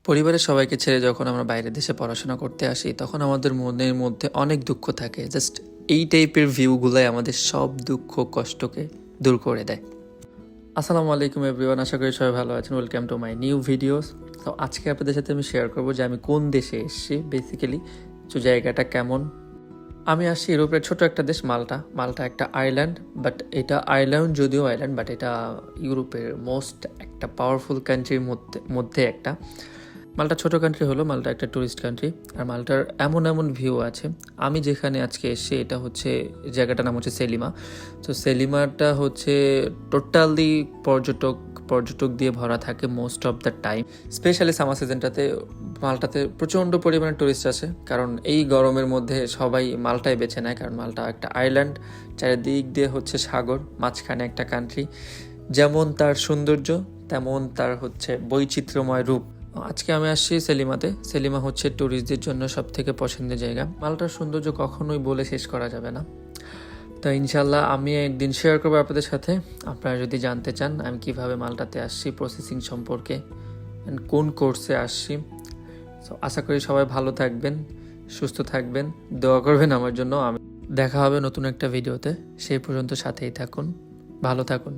পরিবারের সবাইকে ছেড়ে যখন আমরা বাইরের দেশে পড়াশোনা করতে আসি তখন আমাদের মনের মধ্যে অনেক দুঃখ থাকে। জাস্ট এই টাইপের ভিউগুলাই আমাদের সব দুঃখ কষ্টকে দূর করে দেয়। আসসালামু আলাইকুম এভরিওয়ান, আশা করি সবাই ভালো আছেন। Welcome to my new videos. তো আজকে আপনাদের সাথে আমি শেয়ার করবো যে আমি কোন দেশে এসেছি, বেসিক্যালি তো জায়গাটা কেমন। আমি আসছি ইউরোপের ছোট একটা দেশ মাল্টা। মাল্টা একটা আইল্যান্ড, বাট এটা আইল্যান্ড যদিও আইল্যান্ড, বাট এটা ইউরোপের মোস্ট একটা পাওয়ারফুল কান্ট্রির মধ্যে একটা। মাল্টা ছোট কান্ট্রি হলো, মাল্টা একটা ট্যুরিস্ট কান্ট্রি। আর মাল্টার এমন এমন ভিউ আছে। আমি যেখানে আজকে এসেছি এটা হচ্ছে, জায়গাটার নাম হচ্ছে সেলিমা। তো সেলিমাটা হচ্ছে টোটালি পর্যটক দিয়ে ভরা থাকে most of the time. Specially summer সিজনটাতে মাল্টাতে প্রচণ্ড পরিমাণে টুরিস্ট আসে, কারণ এই গরমের মধ্যে সবাই মাল্টায় বেছে নেয়, কারণ মাল্টা একটা আইল্যান্ড, চারিদিক দিয়ে হচ্ছে সাগর, মাঝখানে একটা কান্ট্রি। যেমন তার সৌন্দর্য তেমন তার হচ্ছে বৈচিত্র্যময় রূপ। আজকে আমি আসছি সেলিমাতে। সেলিমা হচ্ছে ট্যুরিস্টদের জন্য সব থেকে পছন্দের জায়গা। মাল্টার সৌন্দর্য কখনোই বলে শেষ করা যাবে না। তো ইনশাল্লাহ আমি একদিন শেয়ার করবো আপনাদের সাথে। আপনারা যদি জানতে চান আমি কিভাবে মাল্টাতে আসছি, প্রসেসিং সম্পর্কে, অ্যান্ড কোন কোর্সে আসছি। সো আশা করি সবাই ভালো থাকবেন, সুস্থ থাকবেন, দোয়া করবেন আমার জন্য। দেখা হবে নতুন একটা ভিডিওতে। সেই পর্যন্ত সাথেই থাকুন, ভালো থাকুন।